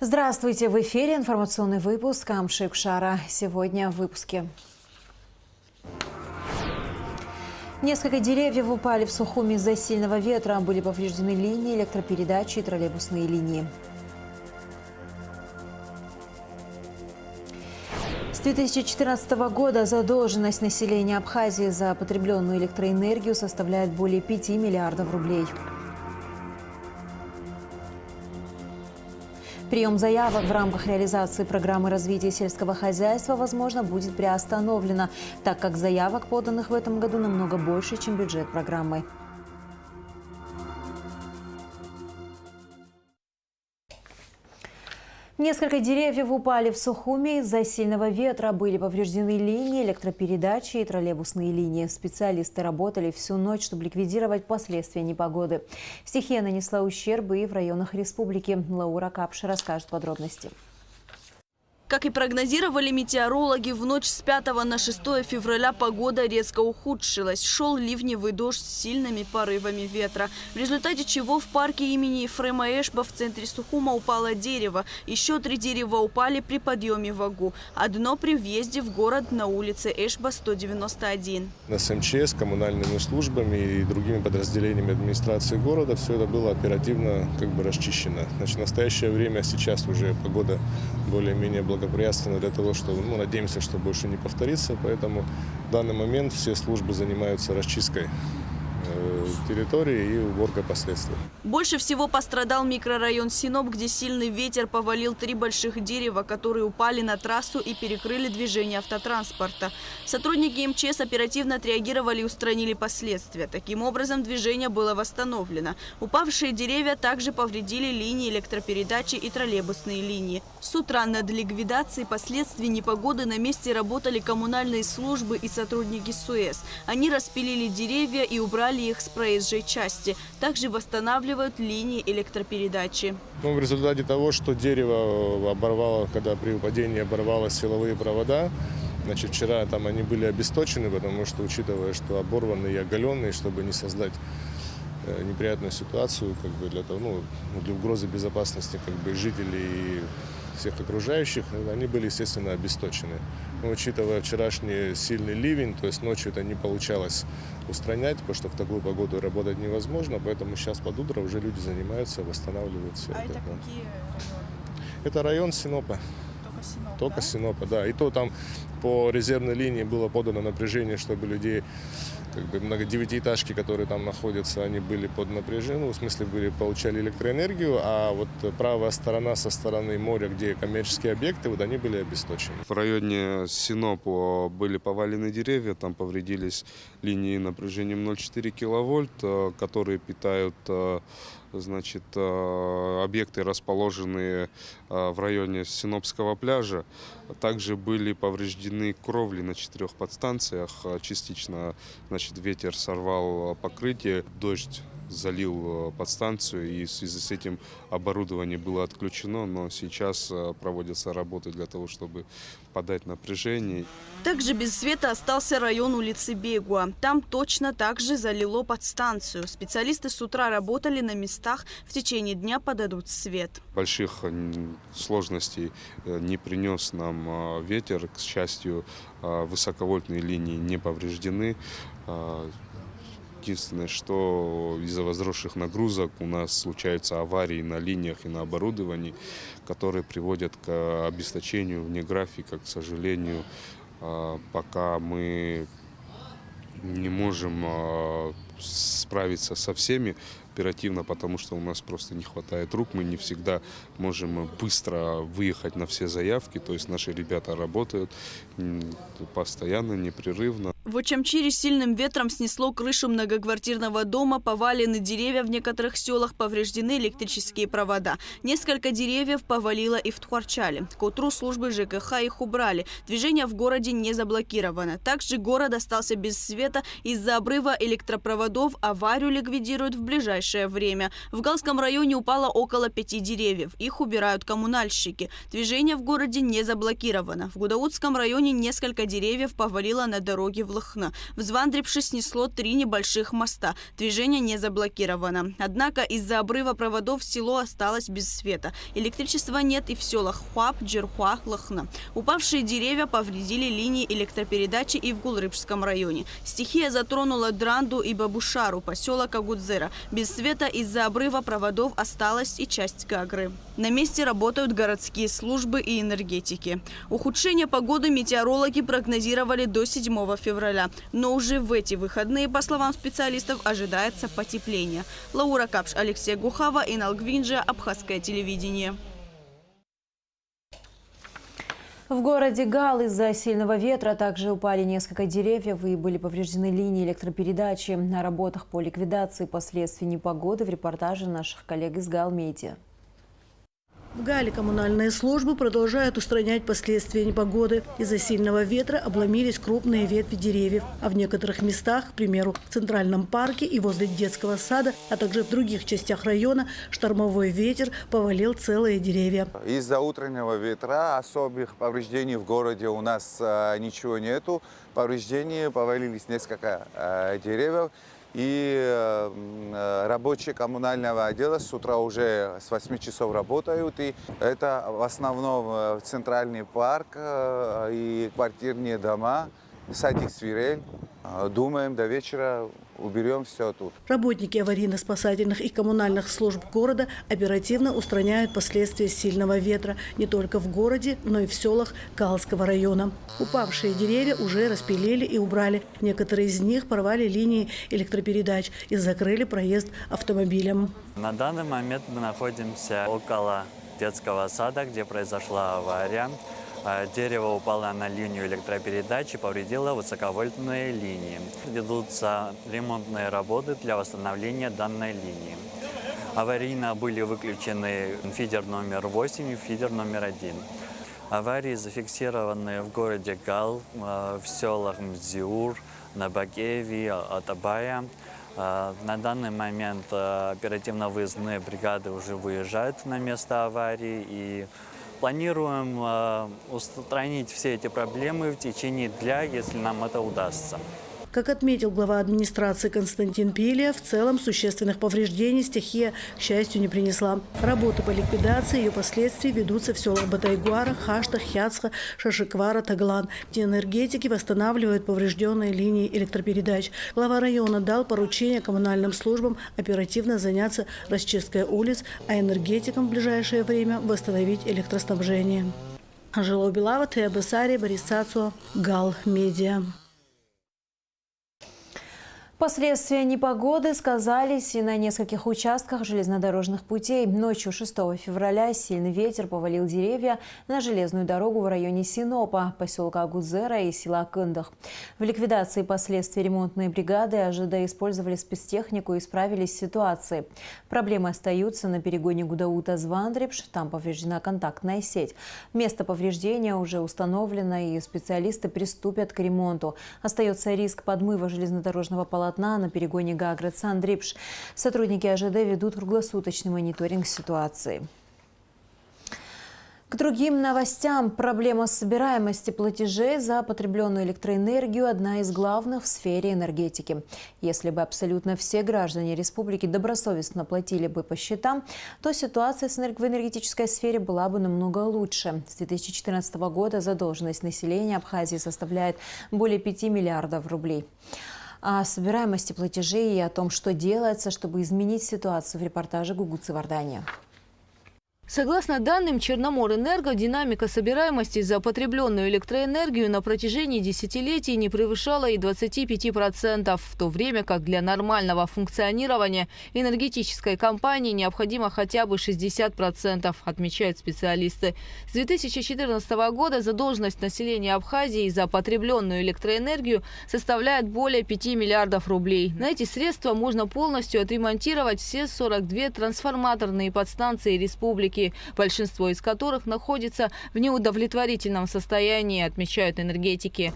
Здравствуйте! В эфире информационный выпуск Амшик Шара. Сегодня в выпуске. Несколько деревьев упали в Сухуми из-за сильного ветра. Были повреждены линии электропередачи и троллейбусные линии. С 2014 года задолженность населения Абхазии за потребленную электроэнергию составляет более 5 миллиардов рублей. Прием заявок в рамках реализации программы развития сельского хозяйства, возможно, будет приостановлено, так как заявок, поданных в этом году, намного больше, чем бюджет программы. Несколько деревьев упали в Сухуми из-за сильного ветра. Были повреждены линии электропередачи и троллейбусные линии. Специалисты работали всю ночь, чтобы ликвидировать последствия непогоды. Стихия нанесла ущерб и в районах республики. Лаура Капш расскажет подробности. Как и прогнозировали метеорологи, в ночь с 5 на 6 февраля погода резко ухудшилась. Шел ливневый дождь с сильными порывами ветра, в результате чего в парке имени Ефрема Эшба в центре Сухума упало дерево. Еще 3 дерева упали при подъеме в Агу. Одно при въезде в город на улице Эшба 191. С МЧС, коммунальными службами и другими подразделениями администрации города все это было оперативно расчищено. Значит, в настоящее время сейчас уже погода более-менее благоприятственно для того, что надеемся, что больше не повторится. Поэтому в данный момент все службы занимаются расчисткой территории и уборкой последствий. Больше всего пострадал микрорайон Синоп, где сильный ветер повалил 3 больших дерева, которые упали на трассу и перекрыли движение автотранспорта. Сотрудники МЧС оперативно отреагировали и устранили последствия. Таким образом, движение было восстановлено. Упавшие деревья также повредили линии электропередачи и троллейбусные линии. С утра над ликвидацией последствий непогоды на месте работали коммунальные службы и сотрудники СУЭС. Они распилили деревья и убрали их с проезжей части. Также восстанавливают линии электропередачи. В результате того, что дерево оборвало, когда при падении оборвало силовые провода, значит, вчера там они были обесточены, потому что, учитывая, что оборванные и оголенные, чтобы не создать неприятную ситуацию, для угрозы безопасности жителей и всех окружающих, они были, естественно, обесточены. Но, учитывая вчерашний сильный ливень, то есть ночью это не получалось устранять, потому что в такую погоду работать невозможно, поэтому сейчас под утро уже люди занимаются, восстанавливают все это. Это какие районы? Это район Синопа. Только Синопа, да. И то там по резервной линии было подано напряжение, чтобы людей, девятиэтажки, которые там находятся, они были под напряжением, в смысле получали электроэнергию, а вот правая сторона со стороны моря, где коммерческие объекты, они были обесточены. В районе Синопа были повалены деревья, там повредились линии напряжением 0,4 киловольт, которые питают объекты, расположенные в районе Синопского пляжа. Также были повреждены кровли на 4 подстанциях. Частично, ветер сорвал покрытие, дождь залил подстанцию, и в связи с этим оборудование было отключено, но сейчас проводятся работы для того, чтобы подать напряжение. Также без света остался район улицы Бегуа. Там точно так же залило подстанцию. Специалисты с утра работали на местах, в течение дня подадут свет. Больших сложностей не принес нам ветер. К счастью, высоковольтные линии не повреждены. Единственное, что из-за возросших нагрузок у нас случаются аварии на линиях и на оборудовании, которые приводят к обесточению вне графика. К сожалению, пока мы не можем справиться со всеми оперативно, потому что у нас просто не хватает рук. Мы не всегда можем быстро выехать на все заявки. То есть наши ребята работают постоянно, непрерывно. В Очамчире сильным ветром снесло крышу многоквартирного дома, повалены деревья в некоторых селах, повреждены электрические провода. Несколько деревьев повалило и в Тхуарчале. К утру службы ЖКХ их убрали. Движение в городе не заблокировано. Также город остался без света из-за обрыва электропроводов. Аварию ликвидируют в ближайшее ближайшее время. В Галском районе упало около 5 деревьев. Их убирают коммунальщики. Движение в городе не заблокировано. В Гудаутском районе несколько деревьев повалило на дороге в Лыхны. В Звандрипше снесло 3 небольших моста. Движение не заблокировано. Однако из-за обрыва проводов село осталось без света. Электричества нет и в селах Хуап, Джерхуа, Лыхны. Упавшие деревья повредили линии электропередачи и в Гулрипшском районе. Стихия затронула Дранду и Бабушару, поселок Агудзера. Без света из-за обрыва проводов осталась и часть Гагры. На месте работают городские службы и энергетики. Ухудшение погоды метеорологи прогнозировали до 7 февраля. Но уже в эти выходные, по словам специалистов, ожидается потепление. Лаура Капш, Алексей Гухава, Инал Гвинджа, Абхазское телевидение. В городе Гал из-за сильного ветра также упали несколько деревьев и были повреждены линии электропередачи. О работах по ликвидации последствий непогоды в репортаже наших коллег из Гал Медиа. В Гале коммунальные службы продолжают устранять последствия непогоды. Из-за сильного ветра обломились крупные ветви деревьев. А в некоторых местах, к примеру, в Центральном парке и возле детского сада, а также в других частях района, штормовой ветер повалил целые деревья. Из-за утреннего ветра особых повреждений в городе у нас ничего нету. Повреждения повалились несколько деревьев. И рабочие коммунального отдела с утра уже с 8 часов работают. И это в основном центральный парк и квартирные дома, садик Свирель. Думаем, до вечера уберем все тут. Работники аварийно-спасательных и коммунальных служб города оперативно устраняют последствия сильного ветра не только в городе, но и в селах Галского района. Упавшие деревья уже распилили и убрали. Некоторые из них порвали линии электропередач и закрыли проезд автомобилям. На данный момент мы находимся около детского сада, где произошла авария. Дерево упало на линию электропередач и повредило высоковольтные линии. Ведутся ремонтные работы для восстановления данной линии. Аварийно были выключены фидер номер 8 и фидер номер 1. Аварии зафиксированы в городе Гал, в селах Мзиур, Набакеви, Атабая. На данный момент оперативно-выездные бригады уже выезжают на место аварии и планируем устранить все эти проблемы в течение дня, если нам это удастся. Как отметил глава администрации Константин Пилия, в целом существенных повреждений стихия, к счастью, не принесла. Работы по ликвидации ее последствий ведутся в селах Батайгуара, Хаштах, Хяцха, Шашиквара, Таглан, где энергетики восстанавливают поврежденные линии электропередач. Глава района дал поручение коммунальным службам оперативно заняться расчисткой улиц, а энергетикам в ближайшее время восстановить электроснабжение. Анжела Убилава, Тея Бесари, Борис Цацуа, Гал Медиа. Последствия непогоды сказались и на нескольких участках железнодорожных путей. Ночью 6 февраля сильный ветер повалил деревья на железную дорогу в районе Синопа, поселка Агудзера и села Кындах. В ликвидации последствий ремонтные бригады АЖД использовали спецтехнику и справились с ситуацией. Проблемы остаются на перегоне Гудаута-Звандрипш, там повреждена контактная сеть. Место повреждения уже установлено и специалисты приступят к ремонту. Остается риск подмыва железнодорожного полотна на перегоне Гагра-Цандрипш. Сотрудники АЖД ведут круглосуточный мониторинг ситуации. К другим новостям. Проблема собираемости платежей за потребленную электроэнергию – одна из главных в сфере энергетики. Если бы абсолютно все граждане республики добросовестно платили бы по счетам, то ситуация в энергетической сфере была бы намного лучше. С 2014 года задолженность населения Абхазии составляет более 5 миллиардов рублей. О собираемости платежей и о том, что делается, чтобы изменить ситуацию, в репортаже Гугуцы Вардания. Согласно данным Черноморэнерго, динамика собираемости за потребленную электроэнергию на протяжении десятилетий не превышала и 25%, в то время как для нормального функционирования энергетической компании необходимо хотя бы 60%, отмечают специалисты. С 2014 года задолженность населения Абхазии за потребленную электроэнергию составляет более 5 миллиардов рублей. На эти средства можно полностью отремонтировать все 42 трансформаторные подстанции республики, большинство из которых находится в неудовлетворительном состоянии, отмечают энергетики.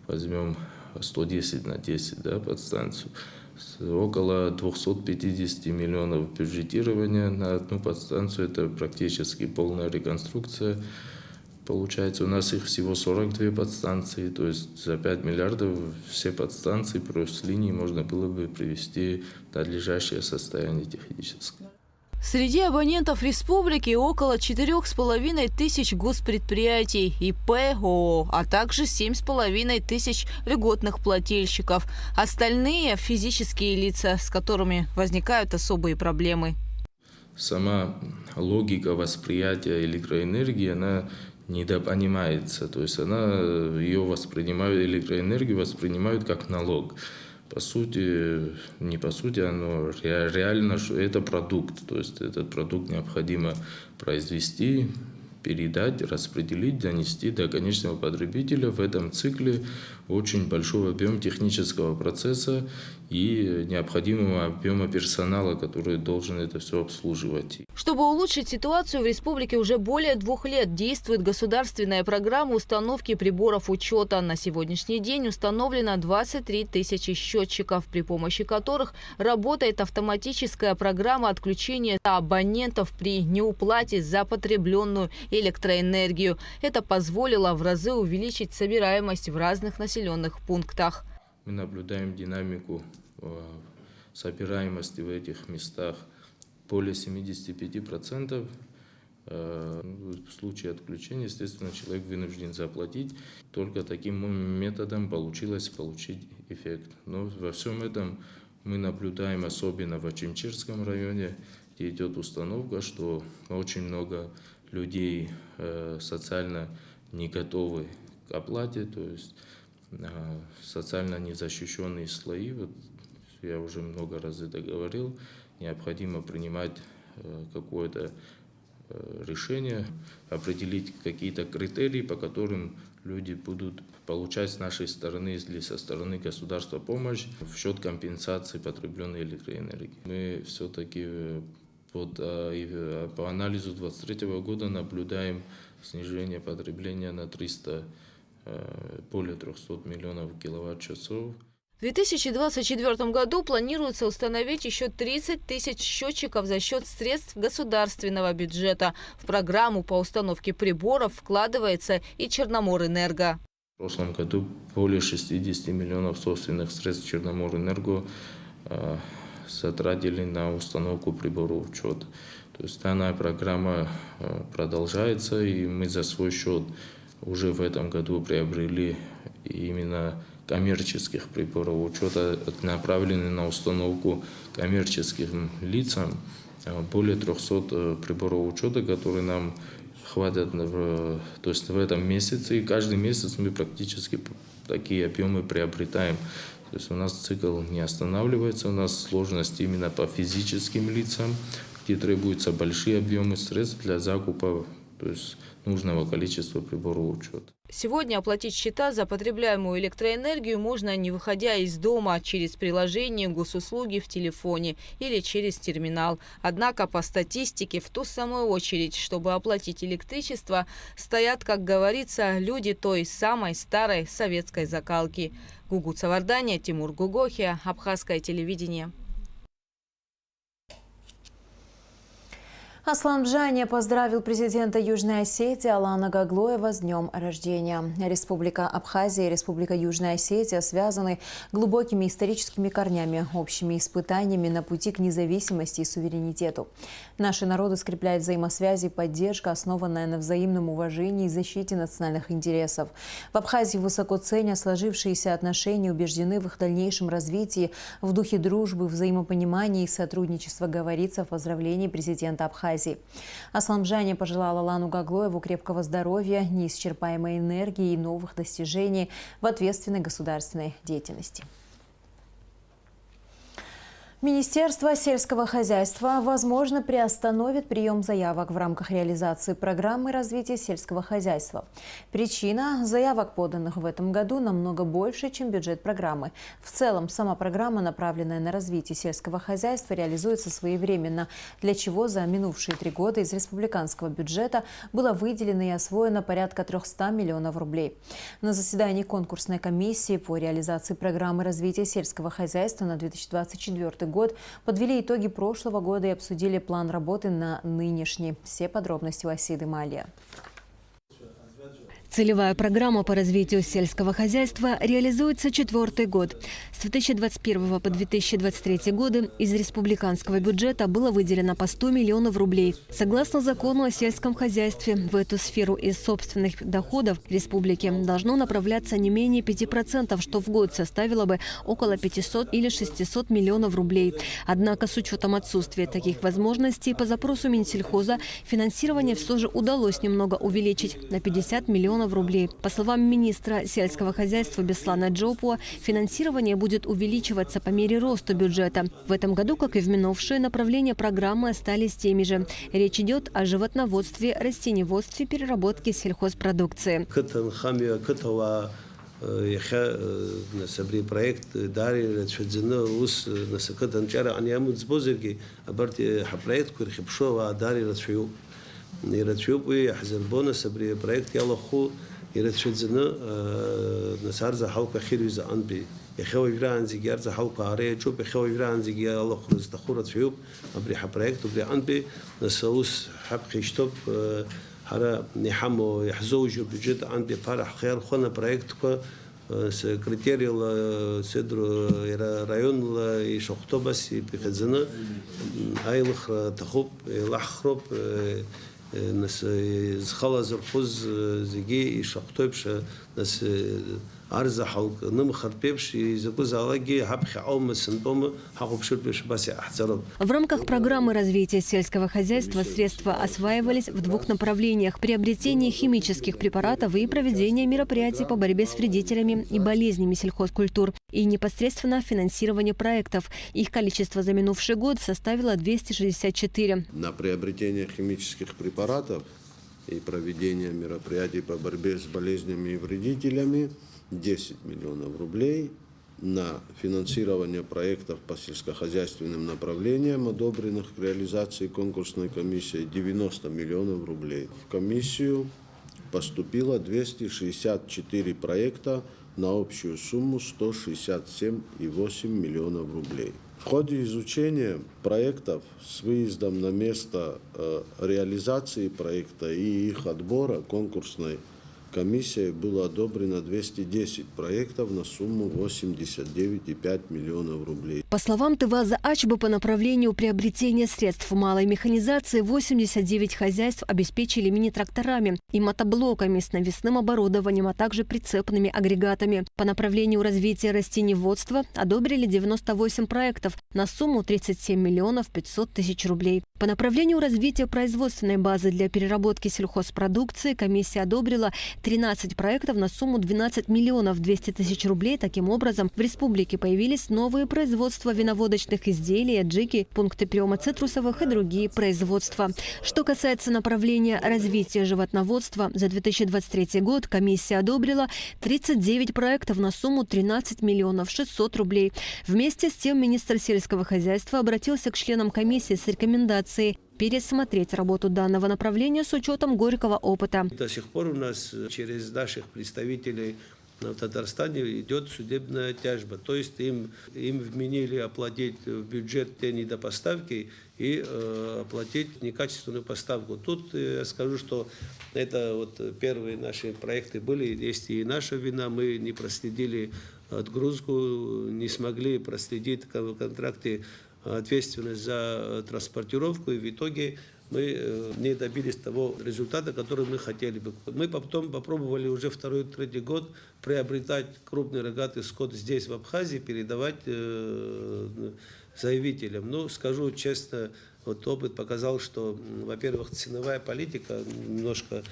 Возьмем 110 на 10 подстанцию. около 250 миллионов бюджетирования на одну подстанцию. Это практически полная реконструкция. Получается, у нас их всего 42 подстанции, то есть за 5 миллиардов все подстанции плюс линии можно было бы привести в надлежащее состояние техническое. Среди абонентов республики около 4,5 тысяч госпредприятий, ИП, ООО, а также 7,5 тысяч льготных плательщиков. Остальные – физические лица, с которыми возникают особые проблемы. Сама логика восприятия электроэнергии, она недопонимается. То есть ее воспринимают, электроэнергию воспринимают как налог. По сути, не по сути, но реально это продукт. То есть этот продукт необходимо произвести, передать, распределить, донести до конечного потребителя. В этом цикле очень большой объем технического процесса и необходимого объема персонала, который должен это все обслуживать. Чтобы улучшить ситуацию, в республике уже более 2 лет действует государственная программа установки приборов учета. На сегодняшний день установлено 23 тысячи счетчиков, при помощи которых работает автоматическая программа отключения абонентов при неуплате за потребленную электроэнергию. Это позволило в разы увеличить собираемость в разных населенных пунктах. Мы наблюдаем динамику собираемости в этих местах более 75%. В случае отключения, естественно, человек вынужден заплатить. Только таким методом получилось получить эффект. Но во всем этом мы наблюдаем, особенно в Очимчирском районе, где идет установка, что очень много людей социально не готовы к оплате, то есть социально незащищенные слои, вот я уже много раз это говорил, необходимо принимать какое-то решение, определить какие-то критерии, по которым люди будут получать с нашей стороны или со стороны государства помощь в счет компенсации потребленной электроэнергии. Мы все-таки по анализу 2023 года наблюдаем снижение потребления на более 300 миллионов киловатт-часов. В 2024 году планируется установить еще 30 тысяч счетчиков за счет средств государственного бюджета. В программу по установке приборов вкладывается и Черноморэнерго. В прошлом году более 60 миллионов собственных средств Черноморэнерго затратили на установку приборов учета. То есть данная программа продолжается, и мы за свой счет уже в этом году приобрели именно коммерческих приборов учета, направленные на установку коммерческим лицам. Более 300 приборов учета, которые нам хватит то есть в этом месяце. И каждый месяц мы практически такие объемы приобретаем. То есть у нас цикл не останавливается, у нас сложность именно по физическим лицам, где требуются большие объемы средств для закупа, то есть нужного количества приборов учета. Сегодня оплатить счета за потребляемую электроэнергию можно, не выходя из дома, через приложение госуслуги в телефоне или через терминал. Однако, по статистике, в ту самую очередь, чтобы оплатить электричество, стоят, как говорится, люди той самой старой советской закалки. Гугут Савардания, Тимур Гугохия, Абхазское телевидение. Аслан Бжания поздравил президента Южной Осетии Алана Гаглоева с днем рождения. Республика Абхазия и Республика Южная Осетия связаны глубокими историческими корнями, общими испытаниями на пути к независимости и суверенитету. Наши народы скрепляют взаимосвязи и поддержка, основанная на взаимном уважении и защите национальных интересов. В Абхазии высоко ценят сложившиеся отношения, убеждены в их дальнейшем развитии в духе дружбы, взаимопонимания и сотрудничества, говорится в поздравлении президента Абхазии. Аслан Бжания пожелал Алану Гаглоеву крепкого здоровья, неисчерпаемой энергии и новых достижений в ответственной государственной деятельности. Министерство сельского хозяйства, возможно, приостановит прием заявок в рамках реализации программы развития сельского хозяйства. Причина – заявок, поданных в этом году, намного больше, чем бюджет программы. В целом, сама программа, направленная на развитие сельского хозяйства, реализуется своевременно, для чего за минувшие 3 года из республиканского бюджета было выделено и освоено порядка 300 миллионов рублей. На заседании конкурсной комиссии по реализации программы развития сельского хозяйства на 2024 год подвели итоги прошлого года и обсудили план работы на нынешний. Все подробности у Асиды Малия. Целевая программа по развитию сельского хозяйства реализуется 4-й год. С 2021 по 2023 годы из республиканского бюджета было выделено по 100 миллионов рублей. Согласно закону о сельском хозяйстве, в эту сферу из собственных доходов республики должно направляться не менее 5%, что в год составило бы около 500 или 600 миллионов рублей. Однако с учетом отсутствия таких возможностей по запросу Минсельхоза финансирование все же удалось немного увеличить на 50 миллионов рублей. По словам министра сельского хозяйства Беслана Джопуа, финансирование будет увеличиваться по мере роста бюджета. В этом году, как и в минувшие, направления программы остались теми же. Речь идет о животноводстве, растениеводстве, переработке сельхозпродукции. حرا نحمو يحزوجوا بجد عن بفرح خير خنا проект секретарь سدر رayون يشوختو بس بخزنة أيلخ تخوب لحخرب ناس خلاص الخز زجي يشوختو بش ناس أرزح حلق نمخر بيبش يزكوز على حبخ عوم سنتوم حقوب شرب بش بس احترام. В рамках программы развития сельского хозяйства средства осваивались в 2 направлениях: приобретение химических препаратов и проведение мероприятий по борьбе с вредителями и болезнями сельхозкультур, и непосредственно финансирование проектов. Их количество за минувший год составило 264. На приобретение химических препаратов и проведение мероприятий по борьбе с болезнями и вредителями 10 миллионов рублей. На финансирование проектов по сельскохозяйственным направлениям, одобренных к реализации конкурсной комиссии, 90 миллионов рублей. В комиссию поступило 264 проекта на общую сумму 167,8 миллионов рублей. В ходе изучения проектов с выездом на место реализации проекта и их отбора конкурсной комиссией было одобрено 210 проектов на сумму 89,5 миллионов рублей. По словам Тываза Ачбы, по направлению приобретения средств малой механизации 89 хозяйств обеспечили мини-тракторами и мотоблоками с навесным оборудованием, а также прицепными агрегатами. По направлению развития растениеводства одобрили 98 проектов на сумму 37 миллионов 500 тысяч рублей. По направлению развития производственной базы для переработки сельхозпродукции комиссия одобрила 13 проектов на сумму 12 миллионов 200 тысяч рублей. Таким образом, в республике появились новые производства виноводочных изделий, аджики, пункты приема цитрусовых и другие производства. Что касается направления развития животноводства, за 2023 год комиссия одобрила 39 проектов на сумму 13 миллионов 600 рублей. Вместе с тем министр сельского хозяйства обратился к членам комиссии с рекомендацией пересмотреть работу данного направления с учетом горького опыта. До сих пор у нас через наших представителей в Татарстане идет судебная тяжба. То есть им вменили оплатить в бюджет те недопоставки и оплатить некачественную поставку. Тут я скажу, что это вот первые наши проекты были, есть и наша вина, мы не проследили отгрузку, не смогли проследить в контракте ответственность за транспортировку, и в итоге мы не добились того результата, который мы хотели бы. Мы потом попробовали уже 2-3 год приобретать крупный рогатый скот здесь, в Абхазии, передавать заявителям. Но скажу честно, вот опыт показал, что, во-первых, ценовая политика немножко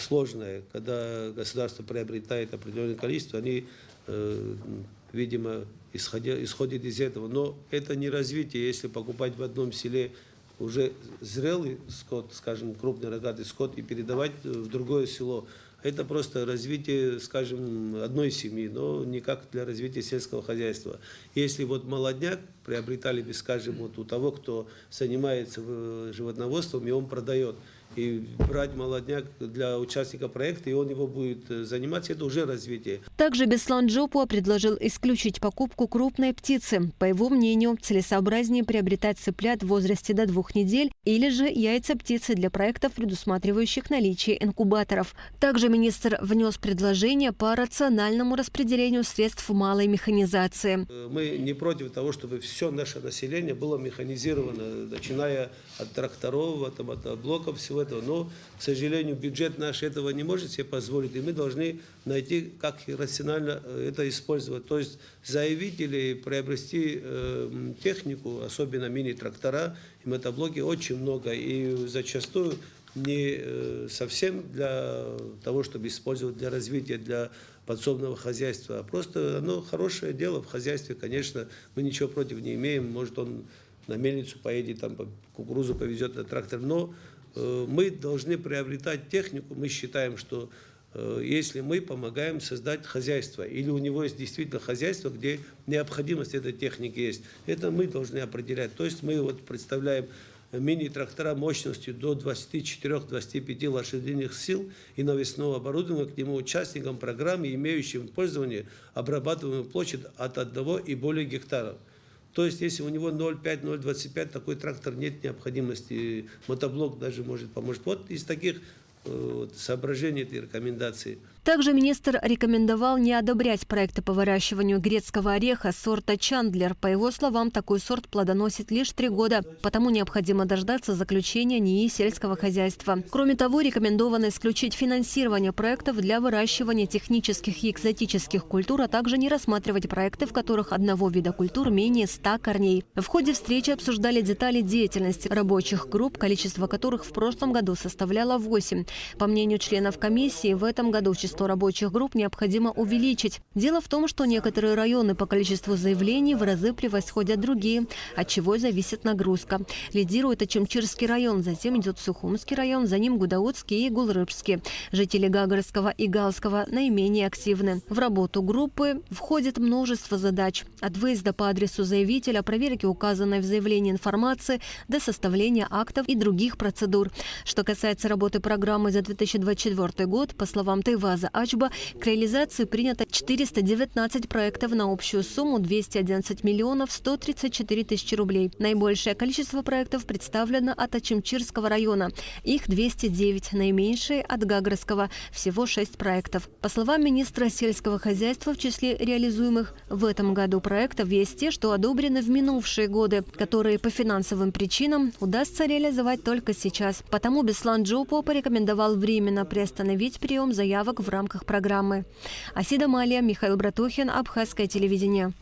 сложная. Когда государство приобретает определенное количество, они видимо, исходит из этого. Но это не развитие, если покупать в одном селе уже зрелый скот, скажем, крупный рогатый скот, и передавать в другое село. Это просто развитие, скажем, одной семьи, но никак для развития сельского хозяйства. Если вот молодняк приобретали бы, скажем, вот у того, кто занимается животноводством, и он продает, и брать молодняк для участника проекта, и он его будет заниматься, это уже развитие. Также Беслан Джопуа предложил исключить покупку крупной птицы. По его мнению, целесообразнее приобретать цыплят в возрасте до 2 недель или же яйца птицы для проектов, предусматривающих наличие инкубаторов. Также министр внес предложение по рациональному распределению средств малой механизации. Мы не против того, чтобы все наше население было механизировано, начиная от тракторов, от мотоблоков, всего этого. Но, к сожалению, бюджет наш этого не может себе позволить, и мы должны найти, как рационально это использовать. То есть заявить или приобрести технику, особенно мини-трактора и мотоблоки, очень много, и зачастую не совсем для того, чтобы использовать для развития, для подсобного хозяйства, а просто оно хорошее дело в хозяйстве, конечно, мы ничего против не имеем, может он на мельницу поедет, там кукурузу повезет на трактор, но мы должны приобретать технику, мы считаем, что если мы помогаем создать хозяйство, или у него есть действительно хозяйство, где необходимость этой техники есть, это мы должны определять. То есть мы вот представляем мини-трактора мощностью до 24-25 лошадиных сил и навесного оборудования, к нему участникам программы, имеющим в пользовании обрабатываемую площадь от 1 и более гектаров. То есть, если у него 0,5-0,25, такой трактор нет необходимости, мотоблок даже поможет. Вот из таких соображений этой рекомендации. Также министр рекомендовал не одобрять проекты по выращиванию грецкого ореха сорта Чандлер. По его словам, такой сорт плодоносит лишь 3 года, потому необходимо дождаться заключения НИИ сельского хозяйства. Кроме того, рекомендовано исключить финансирование проектов для выращивания технических и экзотических культур, а также не рассматривать проекты, в которых одного вида культур менее 100 корней. В ходе встречи обсуждали детали деятельности рабочих групп, количество которых в прошлом году составляло 8. По мнению членов комиссии, в этом году число рабочих групп необходимо увеличить. Дело в том, что некоторые районы по количеству заявлений в разы превосходят другие, от чего зависит нагрузка. Лидирует Ачимчирский район, затем идет Сухумский район, за ним Гудаутский и Гулрыбский. Жители Гагарского и Галского наименее активны. В работу группы входит множество задач. От выезда по адресу заявителя, проверки указанной в заявлении информации, до составления актов и других процедур. Что касается работы программы за 2024 год, по словам Тайваза Ачба, к реализации принято 419 проектов на общую сумму 211 миллионов 134 тысячи рублей. Наибольшее количество проектов представлено от Ачимчирского района. Их 209, наименьшие от Гагарского. Всего 6 проектов. По словам министра сельского хозяйства, в числе реализуемых в этом году проектов есть те, что одобрены в минувшие годы, которые по финансовым причинам удастся реализовать только сейчас. Потому Беслан Джопуа порекомендовал временно приостановить прием заявок в рамках программы. Асида Малия, Михаил Братухин, Абхазское телевидение.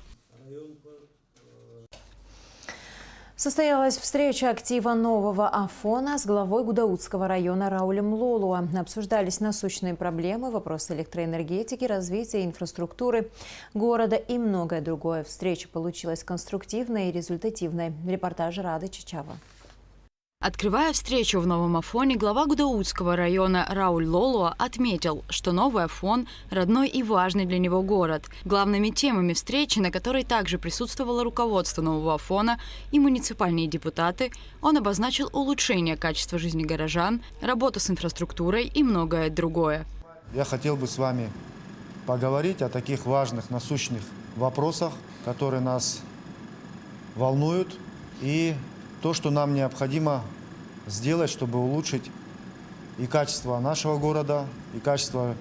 Состоялась встреча актива нового Афона с главой Гудаутского района Раулем Лолуа. Обсуждались насущные проблемы, вопросы электроэнергетики, развития инфраструктуры города и многое другое. Встреча получилась конструктивной и результативной. Репортаж Рады Чичава. Открывая встречу в Новом Афоне, глава Гудаутского района Рауль Лолуа отметил, что Новый Афон – родной и важный для него город. Главными темами встречи, на которой также присутствовало руководство Нового Афона и муниципальные депутаты, он обозначил улучшение качества жизни горожан, работу с инфраструктурой и многое другое. Я хотел бы с вами поговорить о таких важных, насущных вопросах, которые нас волнуют, и то, что нам необходимо сделать, чтобы улучшить и качество нашего города, и качество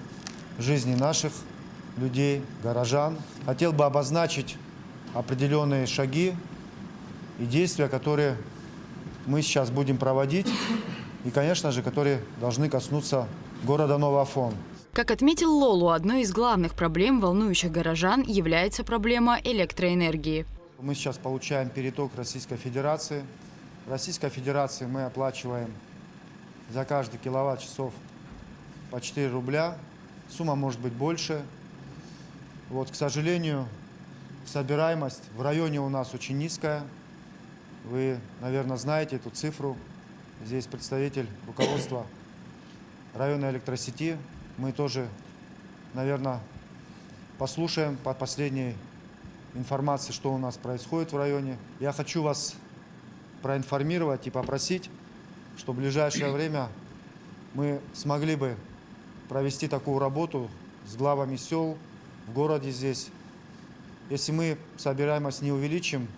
жизни наших людей, горожан. Хотел бы обозначить определенные шаги и действия, которые мы сейчас будем проводить, и, конечно же, которые должны коснуться города Новый Афон. Как отметил Лолу, одной из главных проблем, волнующих горожан, является проблема электроэнергии. Мы сейчас получаем переток Российской Федерации. В Российской Федерации мы оплачиваем за каждый киловатт-часов по 4 рубля. Сумма может быть больше. Вот, к сожалению, собираемость в районе у нас очень низкая. Вы, наверное, знаете эту цифру. Здесь представитель руководства районной электросети. Мы тоже, наверное, послушаем по последней информации, что у нас происходит в районе. Я хочу вас проинформировать и попросить, что в ближайшее время мы смогли бы провести такую работу с главами сел в городе здесь. Если мы собираемость не увеличим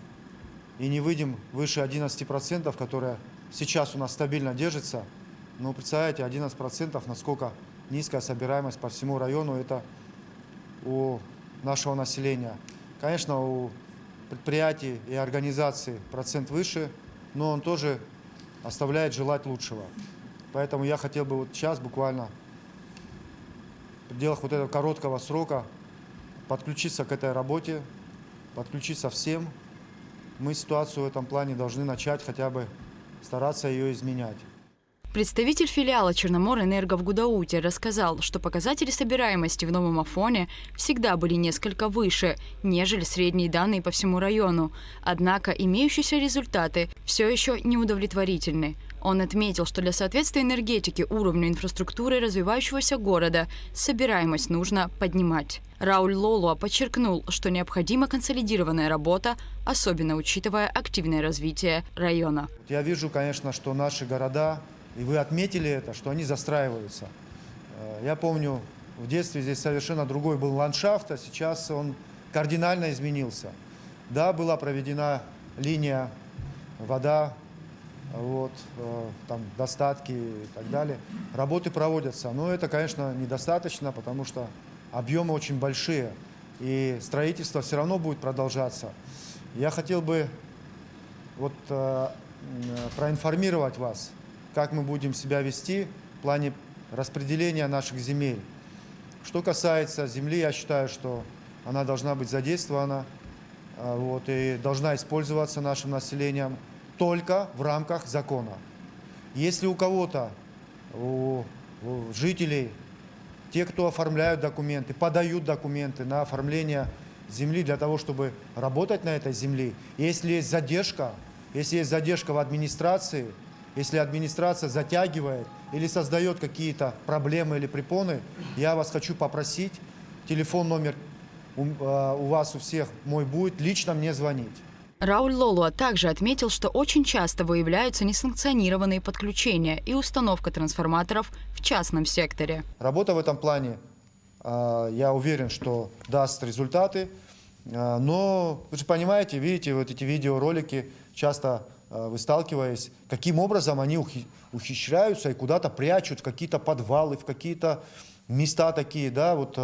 и не выйдем выше 11%, которая сейчас у нас стабильно держится, но представляете, 11%, насколько низкая собираемость по всему району, это у нашего населения. Конечно, у предприятий и организаций процент выше, но он тоже оставляет желать лучшего. Поэтому я хотел бы вот сейчас буквально в пределах вот этого короткого срока подключиться к этой работе, подключиться всем. Мы ситуацию в этом плане должны начать хотя бы стараться ее изменять. Представитель филиала «Черноморэнерго» в Гудауте рассказал, что показатели собираемости в новом Афоне всегда были несколько выше, нежели средние данные по всему району. Однако имеющиеся результаты все еще неудовлетворительны. Он отметил, что для соответствия энергетики уровню инфраструктуры развивающегося города собираемость нужно поднимать. Рауль Лолуа подчеркнул, что необходима консолидированная работа, особенно учитывая активное развитие района. Я вижу, конечно, что наши города, и вы отметили это, что они застраиваются. Я помню, в детстве здесь совершенно другой был ландшафт, а сейчас он кардинально изменился. Да, была проведена линия вода, вот, там достатки и так далее. Работы проводятся, но это, конечно, недостаточно, потому что объемы очень большие, и строительство все равно будет продолжаться. Я хотел бы вот, проинформировать вас, как мы будем себя вести в плане распределения наших земель. Что касается земли, я считаю, что она должна быть задействована вот, и должна использоваться нашим населением только в рамках закона. Если у кого-то, у жителей, те, кто оформляют документы, подают документы на оформление земли для того, чтобы работать на этой земле, если есть задержка в администрации, если администрация затягивает или создает какие-то проблемы или препоны, я вас хочу попросить, телефон номер у вас у всех мой будет, лично мне звонить. Рауль Лолуа также отметил, что очень часто выявляются несанкционированные подключения и установка трансформаторов в частном секторе. Работа в этом плане, я уверен, что даст результаты, но вы же понимаете, видите, вот эти видеоролики, часто вы сталкиваетесь, каким образом они ухищряются и куда-то прячут в какие-то подвалы, в какие-то места такие, да, вот,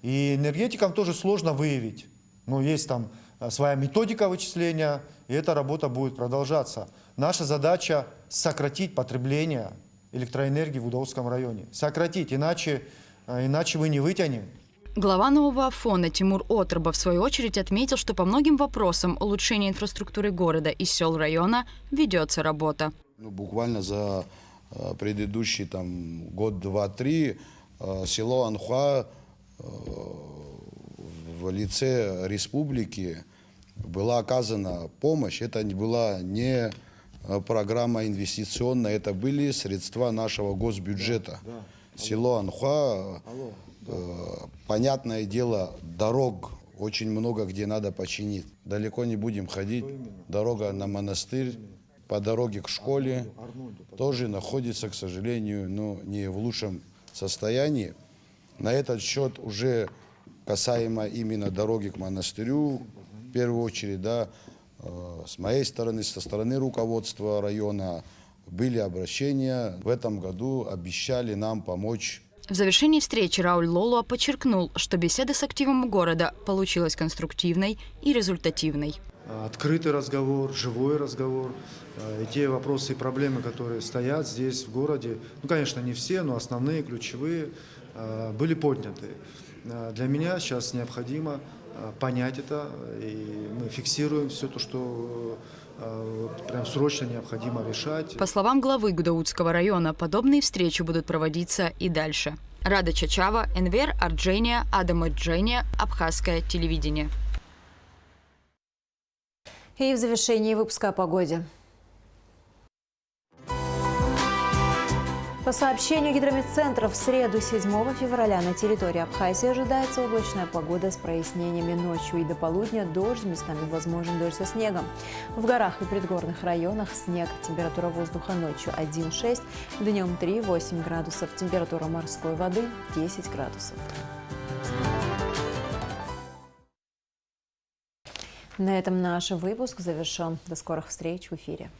и энергетикам тоже сложно выявить, но есть там своя методика вычисления, и эта работа будет продолжаться. Наша задача сократить потребление электроэнергии в Гудаутском районе. Сократить, иначе мы не вытянем. Глава нового Афона Тимур Отрба в свою очередь отметил, что по многим вопросам улучшения инфраструктуры города и сел района ведется работа. Буквально за предыдущий год, два, три село Анхуа в лице республики была оказана помощь. Это была не программа инвестиционная, это были средства нашего госбюджета. Село Анхуа, понятное дело, дорог очень много, где надо починить. Далеко не будем ходить. Дорога на монастырь, по дороге к школе тоже находится, к сожалению, не в лучшем состоянии. На этот счет уже касаемо именно дороги к монастырю, в первую очередь, да, с моей стороны, со стороны руководства района были обращения. В этом году обещали нам помочь. В завершении встречи Рауль Лолуа подчеркнул, что беседа с активом города получилась конструктивной и результативной. Открытый разговор, живой разговор, и те вопросы и проблемы, которые стоят здесь в городе, конечно, не все, но основные, ключевые, были подняты. Для меня сейчас необходимо понять это, и мы фиксируем все то, что прям срочно необходимо решать. По словам главы Гудаутского района, подобные встречи будут проводиться и дальше. Рада Чачава, Энвер Арджения, Адам Эджения, Абхазское телевидение. И в завершении выпуска о погоде. По сообщению гидрометцентра, в среду 7 февраля на территории Абхазии ожидается облачная погода с прояснениями ночью и до полудня дождь, местами возможен дождь со снегом. В горах и предгорных районах снег. Температура воздуха ночью 1,6, днем 3,8 градусов. Температура морской воды 10 градусов. На этом наш выпуск завершен. До скорых встреч в эфире.